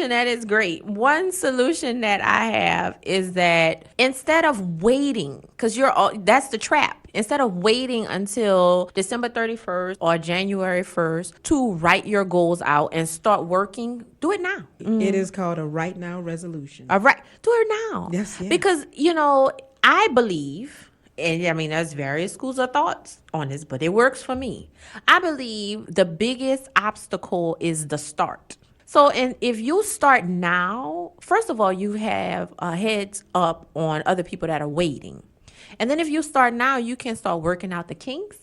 That is great. One solution that I have is that instead of waiting, because that's the trap. Instead of waiting until December 31st or January 1st to write your goals out and start working, do it now. It is called a right now resolution. All right. Do it now. Yes, yes. Because, I believe, and I mean, there's various schools of thoughts on this, but it works for me. I believe the biggest obstacle is the start. So, if you start now, first of all, you have a heads up on other people that are waiting. And then if you start now, you can start working out the kinks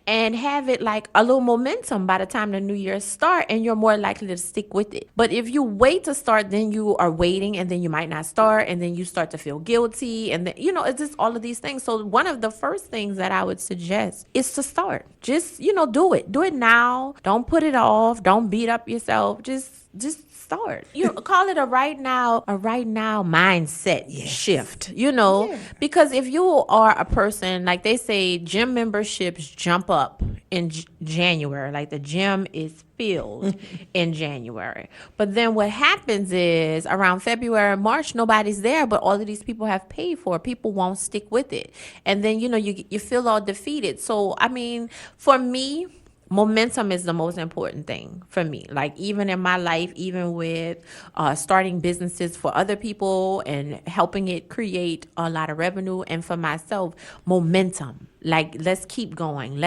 and have it like a little momentum by the time the new year start, and you're more likely to stick with it. But if you wait to start, then you are waiting, and then you might not start, and then you start to feel guilty, and then it's just all of these things. So one of the first things that I would suggest is to start. Just do it now. Don't put it off. Don't beat up yourself. Just start. You call it a right now mindset shift, because if you are a person, like they say, gym memberships jump up in January, like the gym is filled in January. But then what happens is around February, March, nobody's there, but all of these people have paid for it. People won't stick with it. And then, you feel all defeated. So, I mean, for me, momentum is the most important thing for me. Like even in my life, even with starting businesses for other people and helping it create a lot of revenue, and for myself, momentum. Like, let's keep going.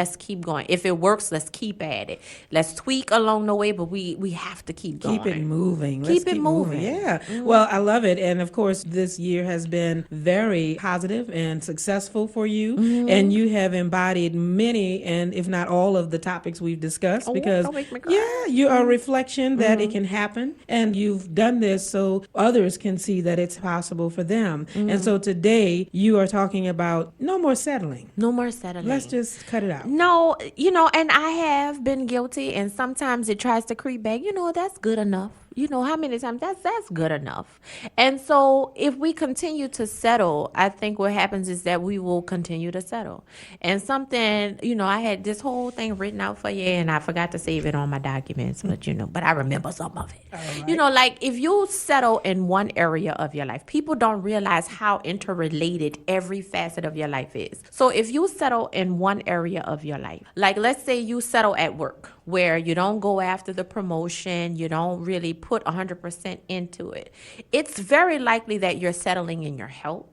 If it works, let's keep at it. Let's tweak along the way, but we have to keep going. Keep it moving. Keep it moving. Yeah. Mm-hmm. Well, I love it. And of course, this year has been very positive and successful for you. Mm-hmm. And you have embodied many, and if not all of the topics we've discussed, because don't make me cry. You are a reflection that it can happen. And you've done this so others can see that it's possible for them. Mm-hmm. And so today you are talking about no more settling. No more settling. Let's just cut it out. No, and I have been guilty, and sometimes it tries to creep back. That's good enough. How many times that's good enough. And so if we continue to settle, I think what happens is that we will continue to settle. And something, I had this whole thing written out for you, and I forgot to save it on my documents, but I remember some of it. Right. Like if you settle in one area of your life, people don't realize how interrelated every facet of your life is. So if you settle in one area of your life, like let's say you settle at work, where you don't go after the promotion, you don't really put 100% into it, it's very likely that you're settling in your health,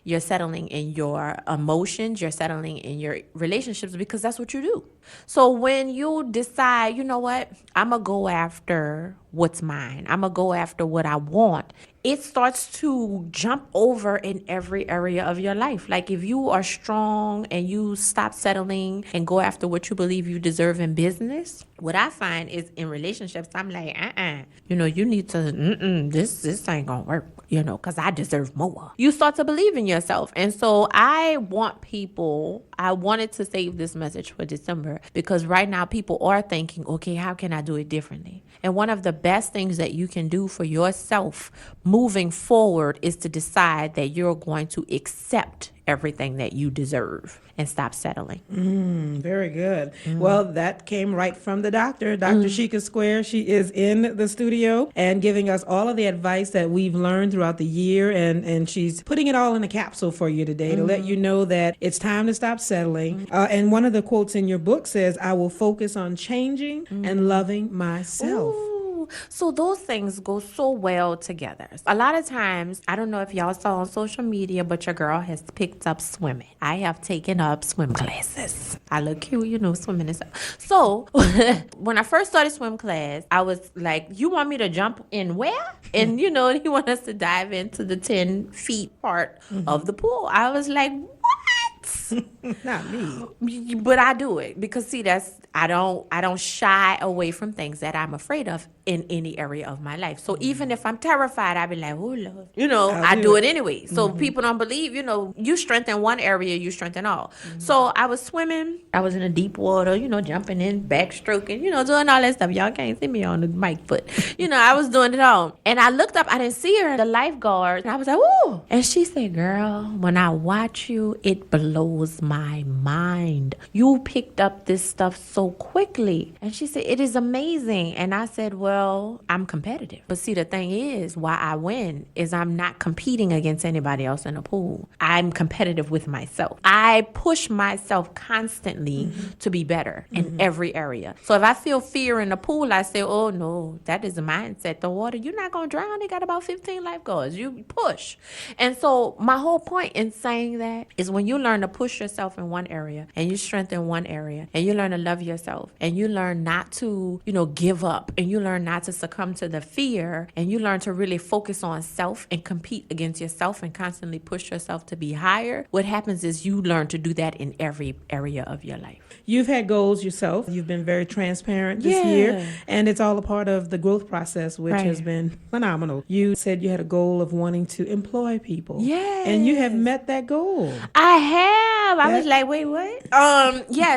you're settling in your emotions, you're settling in your relationships, because that's what you do. So when you decide, I'm going to go after what's mine, I'm going to go after what I want, it starts to jump over in every area of your life. Like if you are strong and you stop settling and go after what you believe you deserve in business, what I find is in relationships, I'm like, you need to, this ain't gonna work, because I deserve more. You start to believe in yourself. And so I wanted to save this message for December, because right now people are thinking, okay, how can I do it differently? And one of the best things that you can do for yourself moving forward is to decide that you're going to accept everything that you deserve and stop settling. Very good. Well, that came right from the doctor, Dr. Sheika Square. She is in the studio and giving us all of the advice that we've learned throughout the year. And she's putting it all in a capsule for you today to let you know that it's time to stop settling. And one of the quotes in your book says, I will focus on changing and loving myself. Ooh. So those things go so well together. A lot of times, I don't know if y'all saw on social media, but your girl has picked up swimming. I have taken up swim classes. I look cute, swimming and stuff. So when I first started swim class, I was like, you want me to jump in where? And, he want us to dive into the 10 feet part of the pool. I was like, what? Not me. But I do it because see, I don't shy away from things that I'm afraid of in any area of my life. So even if I'm terrified, I be like, oh Lord, I do it anyway. So people don't believe, you strengthen one area, you strengthen all. So I was swimming, I was in the deep water, jumping in, backstroking, doing all that stuff. Y'all can't see me on the mic foot. I was doing it all. And I looked up, I didn't see her, the lifeguard, and I was like, ooh. And she said, girl, when I watch you, it blows my mind. You picked up this stuff so quickly. And she said, it is amazing. And I said, well, well, I'm competitive. But see, the thing is, why I win is I'm not competing against anybody else in the pool. I'm competitive with myself. I push myself constantly to be better in every area. So if I feel fear in the pool, I say, oh no, that is a mindset. The water, you're not going to drown. They got about 15 lifeguards. You push. And so my whole point in saying that is when you learn to push yourself in one area and you strengthen one area and you learn to love yourself and you learn not to, give up and you learn not to succumb to the fear and you learn to really focus on self and compete against yourself and constantly push yourself to be higher, what happens is you learn to do that in every area of your life. You've had goals yourself. You've been very transparent this year, and it's all a part of the growth process, which has been phenomenal. You said you had a goal of wanting to employ people. Yeah. And you have met that goal. I have. I was like, wait, what?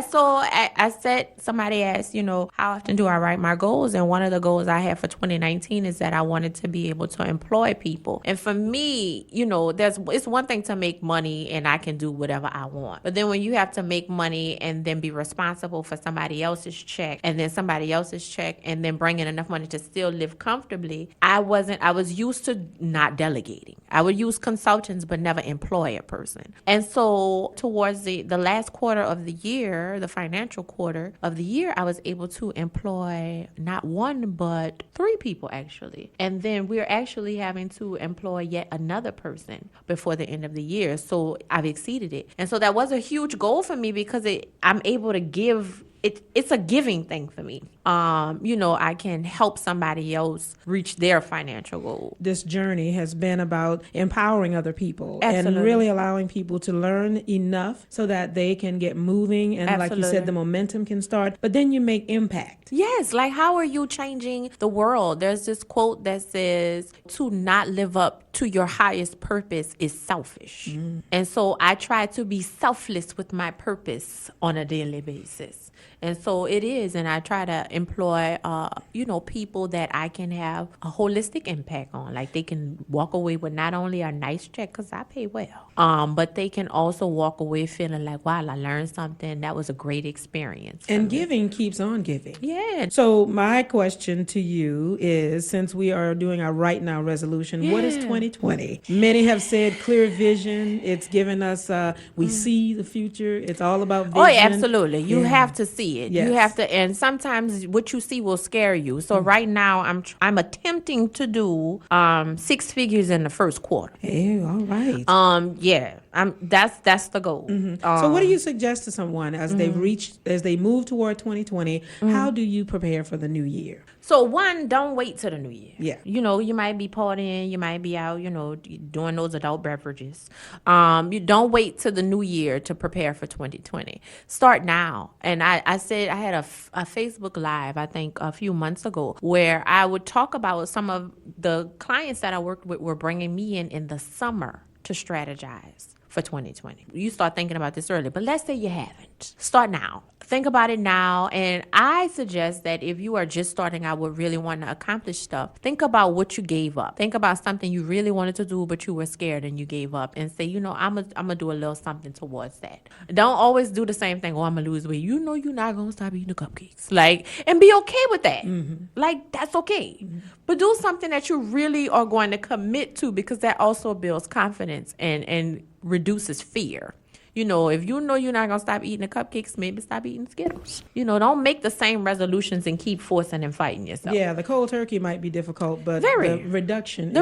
So I said, somebody asked, how often do I write my goals? And one of the goals I have for 2019 is that I wanted to be able to employ people. And for me, it's one thing to make money and I can do whatever I want. But then when you have to make money and then be responsible for somebody else's check and then somebody else's check and then bring in enough money to still live comfortably, I was used to not delegating. I would use consultants but never employ a person. And so towards the last quarter of the year, the financial quarter of the year, I was able to employ not one but 3 people actually. And then we're actually having to employ yet another person before the end of the year. So I've exceeded it. And so that was a huge goal for me because I'm able to give. It's a giving thing for me. I can help somebody else reach their financial goal. This journey has been about empowering other people. Absolutely. And really allowing people to learn enough so that they can get moving. And like you said, the momentum can start. But then you make impact. Yes. Like, how are you changing the world? There's this quote that says, to not live up to your highest purpose is selfish. And so I try to be selfless with my purpose on a daily basis. And so it is, and I try to employ, people that I can have a holistic impact on. Like they can walk away with not only a nice check, because I pay well, but they can also walk away feeling like, wow, I learned something. That was a great experience. And giving keeps on giving. Yeah. So my question to you is, since we are doing our Right Now resolution, what is 2020? Many have said clear vision. It's given us, we see the future. It's all about vision. Oh, yeah, absolutely. You have to see it. Yes. You have to, and sometimes what you see will scare you. So right now I'm attempting to do 6 figures in the first quarter. Hey, all right. That's the goal. So what do you suggest to someone as they move toward 2020? How do you prepare for the new year? So one, don't wait till the new year. Yeah. You might be partying, you might be out, doing those adult beverages. You don't wait till the new year to prepare for 2020. Start now. And I said I had a Facebook Live, I think a few months ago, where I would talk about some of the clients that I worked with were bringing me in the summer to strategize for 2020. You start thinking about this early, but let's say you haven't. Start now. Think about it now. And I suggest that if you are just starting out with really wanting to accomplish stuff, think about what you gave up. Think about something you really wanted to do, but you were scared and you gave up, and say, I'm going to do a little something towards that. Don't always do the same thing. Oh, I'm going to lose weight. You're not going to stop eating the cupcakes. And be okay with that. That's okay. But do something that you really are going to commit to, because that also builds confidence and reduces fear. If you know you're not going to stop eating the cupcakes, maybe stop eating Skittles. Don't make the same resolutions and keep forcing and fighting yourself. Yeah, the cold turkey might be difficult, but the reduction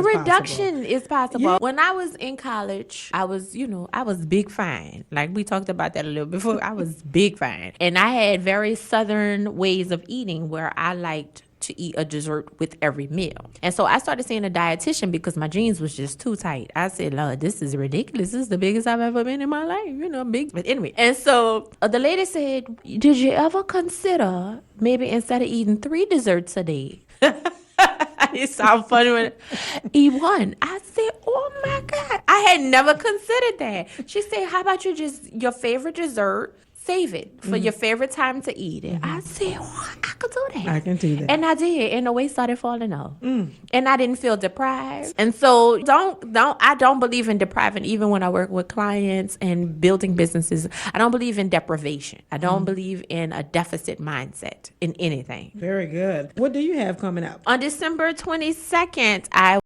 is possible. Yeah. When I was in college, I was big fine. Like we talked about that a little before. I was big fine. And I had very Southern ways of eating where I liked to eat a dessert with every meal. And so I started seeing a dietitian because my jeans was just too tight. I said, Lord, this is ridiculous. This is the biggest I've ever been in my life, big. But anyway, and so the lady said, did you ever consider maybe instead of eating 3 desserts a day, it sounds funny when eat one? I said, oh my God, I had never considered that. She said, how about you just your favorite dessert, save it for your favorite time to eat it. I said, oh, I could do that. I can do that. And I did, and the weight started falling off. And I didn't feel deprived. And so I don't believe in depriving, even when I work with clients and building businesses. I don't believe in deprivation. I don't believe in a deficit mindset in anything. Very good. What do you have coming up? On December 22nd, I